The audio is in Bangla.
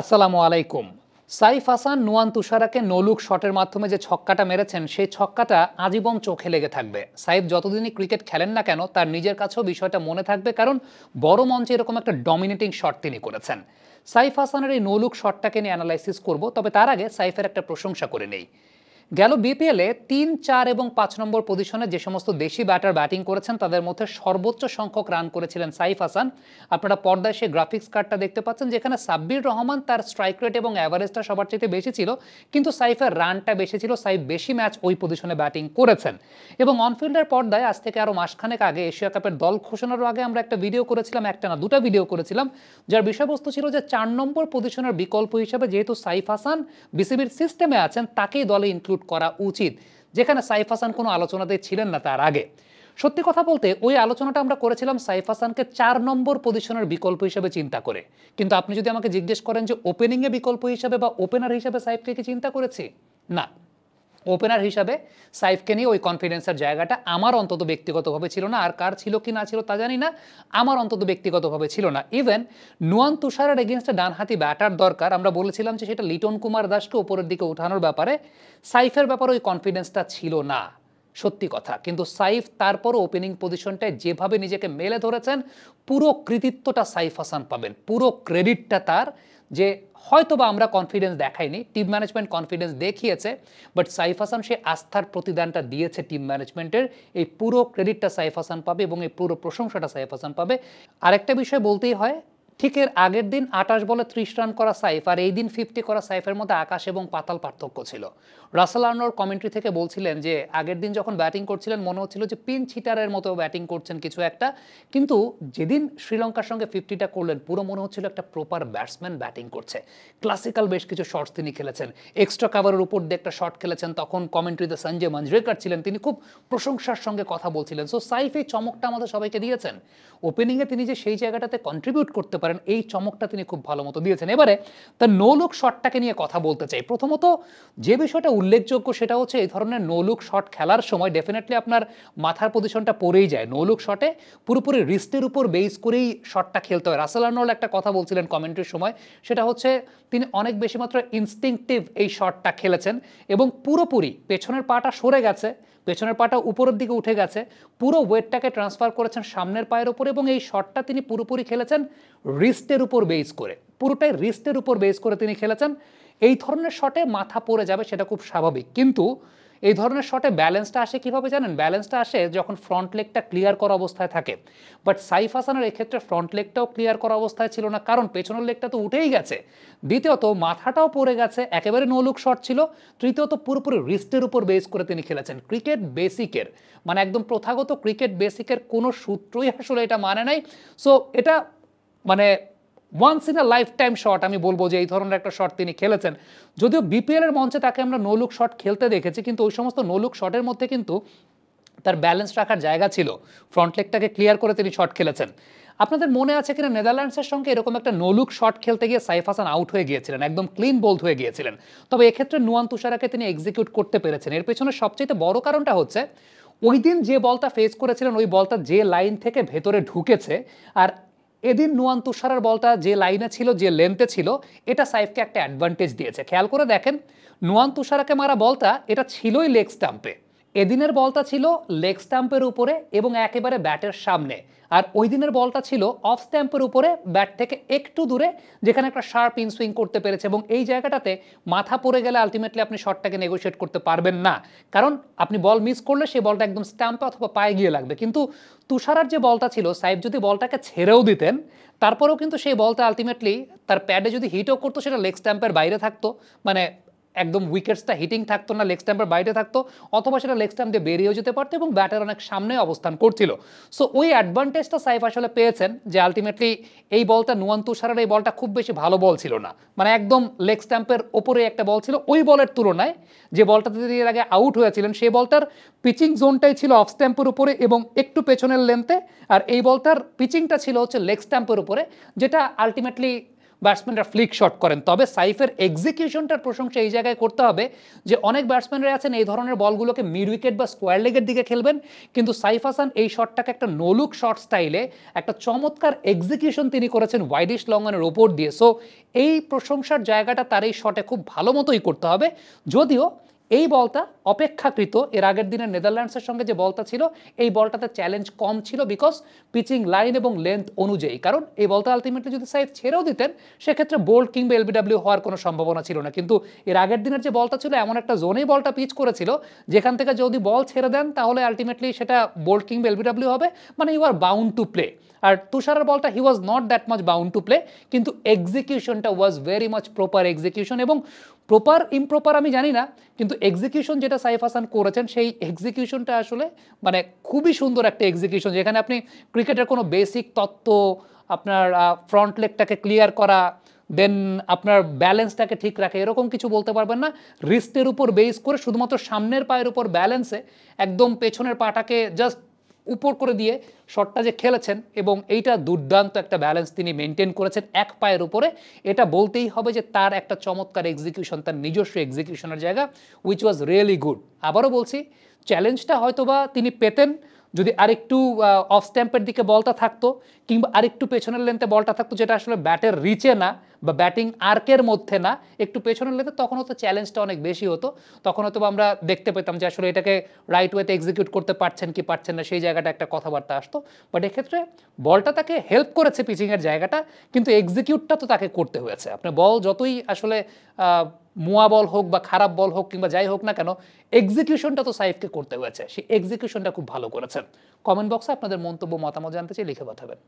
আসসালামু আলাইকুম। সাইফ হাসান নুয়ান তুষারাকে নো-লুক শটের মাধ্যমে যে ছক্কাটা মেরেছেন সেই ছক্কাটা আজীবন চোখে লেগে থাকবে। সাইফ যতদিনই ক্রিকেট খেলেন না কেন তার নিজের কাছেও বিষয়টা মনে থাকবে, কারণ বড় মঞ্চে এরকম একটা ডমিনেটিং শট তিনি করেছেন। সাইফ হাসানের এই নো-লুক শটটাকে নিয়ে অ্যানালাইসিস করব, তবে তার আগে সাইফের একটা প্রশংসা করে নেই। গেল বিপিএলে ৩, ৪ এবং ৫ নম্বর পজিশনে যে সমস্ত দেশি ব্যাটার ব্যাটিং করেছেন তাদের মধ্যে সর্বোচ্চ সংখ্যক রান করেছিলেন সাইফ হাসান। আপনারা পর্দায় সেই গ্রাফিক্স কার্ডটা দেখতে পাচ্ছেন, যেখানে সাব্বির রহমান তার স্ট্রাইক রেট এবং অ্যাভারেজটা সবার চাইতে বেশি ছিল, কিন্তু সাইফের রানটা বেশি ছিল। সাইফ বেশি ম্যাচ ওই পজিশনে ব্যাটিং করেছেন। এবং অনফিল্ডের পর্দায় আজ থেকে আরও মাসখানেক আগে এশিয়া কাপের দল ঘোষণার আগে আমরা একটা ভিডিও করেছিলাম, একটা না দুটা ভিডিও করেছিলাম, যার বিষয়বস্তু ছিল যে ৪ নম্বর পজিশনের বিকল্প হিসেবে যেহেতু সাইফ হাসান বিসিবির সিস্টেমে আছেন তাকেই দলে ইনক্লুড করা উচিত, যেখানে সাইফ হাসান কোনো আলোচনাতেই ছিলেন না তার আগে। সত্যি কথা বলতে ওই আলোচনাটা আমরা করেছিলাম সাইফ হাসানকে ৪ নম্বর পজিশনের বিকল্প হিসেবে চিন্তা করে, কিন্তু আপনি যদি আমাকে জিজ্ঞেস করেন যে ওপেনিংয়ে বিকল্প হিসেবে বা ওপেনার হিসেবে সাইফকে কি চিন্তা করেছি, না। ওপেনার হিসাবে সাইফকে নিয়ে ওই কনফিডেন্সের জায়গাটা আমার অন্তত ব্যক্তিগতভাবে ছিল না, আর কার ছিল কি না ছিল তা জানি না, আমার অন্তত ব্যক্তিগতভাবে ছিল না। ইভেন নুয়ান তুষারের এগেনস্টে ডানহাতি ব্যাটার দরকার, আমরা বলেছিলাম যে সেটা লিটন কুমার দাসকে উপরের দিকে ওঠানোর ব্যাপারে। সাইফের ব্যাপারে ওই কনফিডেন্সটা ছিল না, সত্যি কথা। কিন্তু সাইফ তারপরও ওপেনিং পজিশনটায় যেভাবে নিজেকে মেলে ধরেছেন, পুরো কৃতিত্বটা সাইফ হাসান পাবেন, পুরো ক্রেডিটটা তার। যে হয়তোবা আমরা কনফিডেন্স দেখাইনি, টিম ম্যানেজমেন্ট কনফিডেন্স দেখিয়েছে, বাট সাইফ হাসান সে আস্থার প্রতিদানটা দিয়েছে টিম ম্যানেজমেন্টের। এই পুরো ক্রেডিটটা সাইফ হাসান পাবে এবং এই পুরো প্রশংসাটা সাইফ হাসান পাবে। আরেকটা বিষয় বলতেই হয়, ঠিক এর আগের দিন ২৮ বলে ৩০ রান করা সাইফ আর এই দিন ৫০ করা সাইফের মধ্যে আকাশ এবং পাতাল পার্থক্য ছিল। রাসেল আর্নর কমেন্ট্রি থেকে বলছিলেন যে আগের দিন যখন ব্যাটিং করছিলেন মনে হচ্ছিল যে পিন ছিটারের মতো ব্যাটিং করছেন কিছু একটা, কিন্তু যেদিন শ্রীলঙ্কার সঙ্গে ৫০টা করলেন পুরো মনে হচ্ছিল একটা প্রপার ব্যাটসম্যান ব্যাটিং করছে। ক্লাসিক্যাল বেশ কিছু শটস তিনি খেলেছেন, এক্সট্রা কাভারের উপর দিয়ে একটা শট খেলেছেন, তখন কমেন্ট্রিতে সঞ্জয় মঞ্জরেকর ছিলেন, তিনি খুব প্রশংসার সঙ্গে কথা বলছিলেন। সো সাইফ এই চমকটা আমাদের সবাইকে দিয়েছেন। ওপেনিংয়ে তিনি যে সেই জায়গাটাতে কন্ট্রিবিউট করতে পারেন এই চমকটা তিনি খুব ভালো মতো দিয়েছেন। এবারে তার নো লুক শটটাকে নিয়ে কথা বলতে চাই। প্রথমত যে বিষয়টা উল্লেখযোগ্য সেটা হচ্ছে এই ধরনের নো লুক শট খেলার সময় ডেফিনেটলি আপনার মাথার পজিশনটা পড়েই যায়। নো লুক শটে পুরোপুরি রিস্টের উপর বেস করেই শটটা খেলতে হয়। রাসেল আর্নল্ড একটা কথা বলছিলেন কমেন্ট্রির সময়, সেটা হচ্ছে তিনি অনেক বেশি মাত্র ইনস্টিংক্টিভ এই শটটা খেলেছেন এবং পুরোপুরি পেছনের পাটা সরে গেছে, পেছনের পাটা উপরের দিকে উঠে গেছে, পুরো ওয়েটটাকে ট্রান্সফার করেছেন সামনের পায়ের উপর এবং এই শটটা তিনি পুরোপুরি খেলেছেন রিস্টের উপর বেস করে, পুরোটাই রিস্টের উপর বেস করে তিনি খেলেছেন। এই ধরনের শটে মাথা পড়ে যাবে সেটা খুব স্বাভাবিক, কিন্তু এই ধরনের শটে ব্যালেন্সটা আসে কিভাবে জানেন? ব্যালেন্সটা আসে যখন ফ্রন্ট লেগটা ক্লিয়ার করা অবস্থায় থাকে। বাট সাইফ হাসানের এক্ষেত্রে ফ্রন্ট লেগটাও ক্লিয়ার করা অবস্থায় ছিল না, কারণ পেছনের লেগটা তো উঠেই গেছে, দ্বিতীয়ত মাথাটাও পড়ে গেছে, একেবারে নো লুক শট ছিল, তৃতীয়ত পুরোপুরি রিস্টের উপর বেস করে তিনি খেলেছেন। ক্রিকেট বেসিকের মানে একদম প্রথাগত ক্রিকেট বেসিকের কোনো সূত্রই আসলে এটা মানে নাই। সো এটা মানে once in a lifetime shot আমি বলবো যে এই ধরনের একটা শট তিনি খেলেছেন। যদিও বিপিএল এর মঞ্চে তাকে আমরা নো লুক শট খেলতে দেখেছি, কিন্তু ওই সমস্ত নো লুক শটের মধ্যে কিন্তু তার ব্যালেন্স রাখার জায়গা ছিল, ফ্রন্ট লেগটাকে ক্লিয়ার করে তিনি শট খেলেছেন। আপনাদের মনে আছে কিনা নেদারল্যান্ডসের সঙ্গে এরকম একটা নো লুক শট খেলতে গিয়ে সাইফ হাসান আউট হয়ে গিয়েছিলেন, একদম ক্লিন বোল্ড হয়ে গিয়েছিলেন। তবে এক্ষেত্রে নুয়ান তুষারাকে তিনি এক্সিকিউট করতে পেরেছেন। এর পেছনে সবচেয়ে বড় কারণটা হচ্ছে ওই দিন যে বলটা ফেস করেছিলেন ওই বলটা যে লাইন থেকে ভেতরে ঢুকেছে, আর এদিন নুয়ান তুষারের বলটা যে লাইনে ছিল, যে লেন্থে ছিল, এটা সাইফকে একটা অ্যাডভান্টেজ দিয়েছে। খেয়াল করে দেখেন, নুয়ান তুষারাকে মারা বলটা এটা ছিলই লেগ স্টাম্পে, এদিনের বলটা ছিল লেগ স্টাম্পের উপরে এবং একেবারে ব্যাটের সামনে, আর ওই দিনের বলটা ছিল অফ স্ট্যাম্পের উপরে ব্যাট থেকে একটু দূরে, যেখানে একটা শার্প ইনসুইং করতে পেরেছে। এবং এই জায়গাটাতে মাথা পড়ে গেলে আলটিমেটলি আপনি শটটাকে নেগোশিয়েট করতে পারবেন না, কারণ আপনি বল মিস করলে সেই বলটা একদম স্ট্যাম্পে অথবা পায়ে গিয়ে লাগবে। কিন্তু তুষারার যে বলটা ছিল, সাইফ যদি বলটাকে ছেড়েও দিতেন তারপরেও কিন্তু সেই বলটা আলটিমেটলি তার প্যাডে যদি হিটও করতো সেটা লেগ স্ট্যাম্পের বাইরে থাকতো, মানে একদম উইকেটসটা হিটিং থাকতো না, লেগ স্ট্যাম্পের বাইরে থাকতো, অথবা সেটা লেগ স্ট্যাম্প দিয়ে বেরিয়েও যেতে পারতো এবং ব্যাটার অনেক সামনে অবস্থান করছিল। সো ওই অ্যাডভান্টেজটা সাইফ আসলে পেয়েছেন যে আলটিমেটলি এই বলটা নুয়ান তুষারের এই বলটা খুব বেশি ভালো বল ছিল না, মানে একদম লেগ স্ট্যাম্পের ওপরে একটা বল ছিল। ওই বলের তুলনায় যে বলটাতে তিনি এর আগে আউট হয়েছিলেন সেই বলটার পিচিং জোনটাই ছিল অফ স্ট্যাম্পের উপরে এবং একটু পেছনের লেন্থে, আর এই বলটার পিচিংটা ছিল হচ্ছে লেগ স্ট্যাম্পের উপরে, যেটা আলটিমেটলি ব্যাটসম্যানরা ফ্লিক শট করেন, তবে সাইফের এক্সিকিউশনটার প্রশংসা এই জায়গায় করতে হবে যে অনেক ব্যাটসম্যানরা আছেন এই ধরনের বলগুলোকে মিড উইকেট বা স্কোয়ার লেগের দিকে খেলবেন, কিন্তু সাইফ হাসান এই শটটাকে একটা নো লুক শট স্টাইলে একটা চমৎকার এক্সিকিউশন তিনি করেছেন ওয়াইডিশ লং অনের ওপর দিয়ে। সো এই প্রশংসার জায়গাটা তার এই শটে খুব ভালো মতোই করতে হবে। যদিও এই বলটা অপেক্ষাকৃত এর আগের দিনের নেদারল্যান্ডসের সঙ্গে যে বলটা ছিল এই বলটাতে চ্যালেঞ্জ কম ছিল বিকজ পিচিং লাইন এবং লেন্থ অনুযায়ী, কারণ এই বলটা আলটিমেটলি যদি সাইফ ছেড়েও দিতেন সেক্ষেত্রে বোল্ড কিংবা এলবিডব্লিউ হওয়ার কোনো সম্ভাবনা ছিল না। কিন্তু এর আগের দিনের যে বলটা ছিল এমন একটা জোনেই বলটা পিচ করেছিল যেখান থেকে যদি বল ছেড়ে দেন তাহলে আলটিমেটলি সেটা বোল্ড কিংবা এলবিডব্লিউ হবে, মানে you are bound to play. আর তুষারের বলটা he was not that much bound to play, কিন্তু এক্সিকিউশনটা was very much proper execution. এবং প্রপার ইমপ্রপার আমি জানি না, কিন্তু এক্সিকিউশন যেটা সাইফ হাসান করেছেন সেই এক্সিকিউশনটা আসলে মানে খুবই সুন্দর একটা এক্সিকিউশন, যেখানে আপনি ক্রিকেটের কোনো বেসিক তত্ত্ব, আপনার ফ্রন্ট লেগটাকে ক্লিয়ার করা, দেন আপনার ব্যালেন্সটাকে ঠিক রাখে এরকম কিছু বলতে পারবেন না, রিস্টের উপর বেস করে শুধুমাত্র সামনের পায়ের উপর ব্যালেন্সে একদম পেছনের পাটাকে জাস্ট উপর করে দিয়ে শটটা যে খেলেছেন, এবং এইটা দুর্দান্ত একটা ব্যালেন্স তিনি মেনটেন করেছেন এক পায়ের উপরে। এটা বলতেই হবে যে তার একটা চমৎকার এক্সিকিউশন, তার নিজস্ব এক্সিকিউশনের জায়গা উইচ ওয়াজ রিয়েলি গুড। আবারও বলছি, চ্যালেঞ্জটা হয়তোবা তিনি পেতেন যদি আরেকটু অফ স্ট্যাম্পের দিকে বলটা থাকতো, কিংবা আরেকটু পেছনের লেন্থে বলটা থাকতো যেটা আসলে ব্যাটের রিচে না বা ব্যাটিং আর্কের মধ্যে না, একটু পেছনের লেন্থে, তখন হয়তো চ্যালেঞ্জটা অনেক বেশি হতো। তখন হয়তো আমরা দেখতে পেতাম যে আসলে এটাকে রাইট ওয়েতে এক্সিকিউট করতে পারছেন কি পারছেন না, সেই জায়গাটা একটা কথাবার্তা আসতো। বাট এক্ষেত্রে বলটা তাকে হেল্প করেছে পিচিংয়ের জায়গাটা, কিন্তু এক্সিকিউটটা তো তাকে করতে হয়েছে। আপনার বল যতই আসলে মুয়া বল হোক বা খারাপ বল হোক কিংবা যাই হোক না কেন, এক্সিকিউশনটা তো সাইফকে করতে হয়েছে, সেই এক্সিকিউশনটা খুব ভালো করেছেন। কমেন্ট বক্সে আপনাদের মন্তব্য মতামত জানতে চাই, লিখে পাঠাবেন।